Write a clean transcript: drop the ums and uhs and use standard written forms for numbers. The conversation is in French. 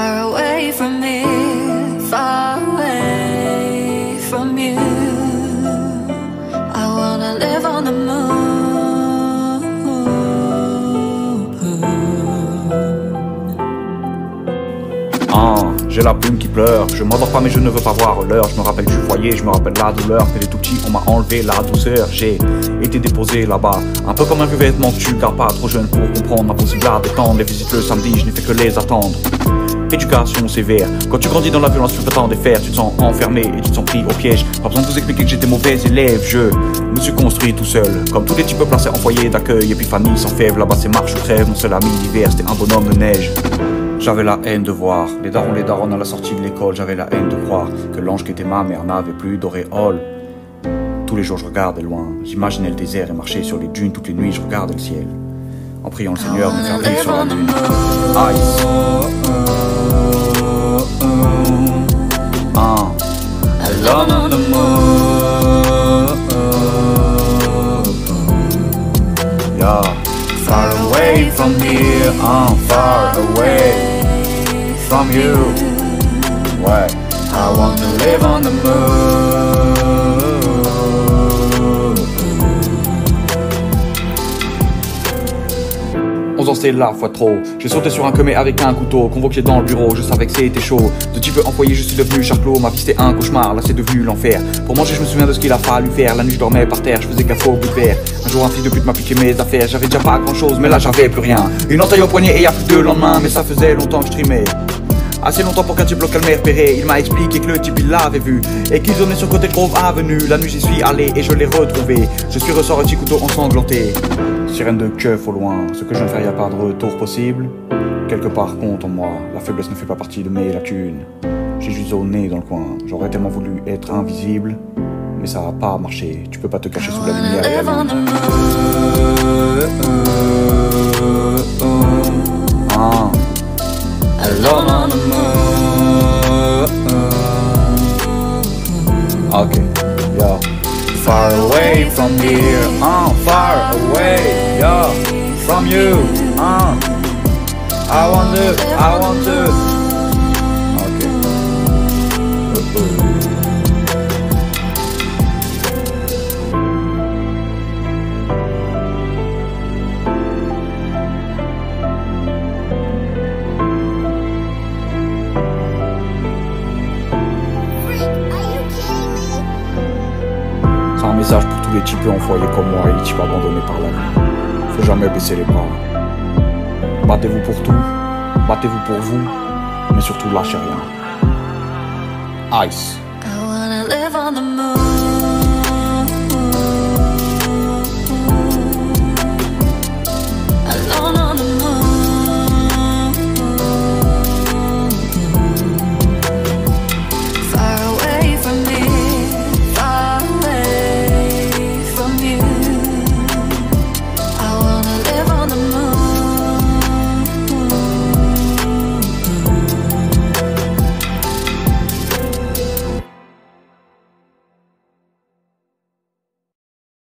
far away from here, far away from you. I wanna live on the moon. J'ai la plume qui pleure, je m'endors pas mais je ne veux pas voir l'heure. Je me rappelle du foyer, je me rappelle la douleur. Que les tout petits on m'a enlevé la douceur. J'ai été déposé là-bas, un peu comme un vieux vêtement que tu gardes pas. Trop jeune pour comprendre, impossible à détendre. Les visites le samedi, je n'ai fait que les attendre. Éducation sévère, quand tu grandis dans la violence tu peux t'en défaire. Tu te sens enfermé et tu te sens pris au piège. Pas besoin de vous expliquer que j'étais mauvais élève. Je me suis construit tout seul, comme tous les types placés en foyer d'accueil. Épiphanie sans fève, là-bas c'est marche ou crève. Mon seul ami d'hiver c'était un bonhomme de neige. J'avais la haine de voir les darons à la sortie de l'école. J'avais la haine de croire que l'ange qui était ma mère n'avait plus d'auréole. Tous les jours je regardais loin, j'imaginais le désert et marchais sur les dunes. Toutes les nuits je regardais le ciel, en priant le Seigneur de me faire vivre sur la dune. Ice. Alone on the moon. Yeah. Far away from here, far away from you. Ouais. I want to live on the moon. 11 ans c'était la fois trop. J'ai sauté sur un commet avec un couteau, convoqué dans le bureau, je savais que c'était chaud. De type employé je suis devenu charclos. Ma vie c'était un cauchemar, là c'est devenu l'enfer. Pour manger je me souviens de ce qu'il a fallu faire. La nuit je dormais par terre, je faisais gaffe au bout de verre. Un jour un fils de pute m'a piqué mes affaires. J'avais déjà pas grand chose mais là j'avais plus rien. Une entaille au poignet et y'a plus de lendemain. Mais ça faisait longtemps que je trimais, assez longtemps pour qu'un type local m'ait repéré. Il m'a expliqué que le type il l'avait vu et qu'il zonnait sur côté de Grove Avenue. La nuit j'y suis allé et je l'ai retrouvé. Je suis ressorti couteau ensanglanté. Sirène de keuf au loin, ce que je ne fais, y a pas de retour possible. Quelque part compte en moi, la faiblesse ne fait pas partie de mes lacunes. J'ai juste au nez dans le coin, j'aurais tellement voulu être invisible. Mais ça a pas marché, tu peux pas te cacher sous la lumière et la lune. Alone on the moon. Ok, yeah. Far away from here, far away, yeah, from you, I want to. Okay. C'est un message pour tous les types en foyer comme moi et les types abandonnés par la vie. Faut jamais baisser les bras. Battez-vous pour tout, battez-vous pour vous, mais surtout lâchez rien. Ice.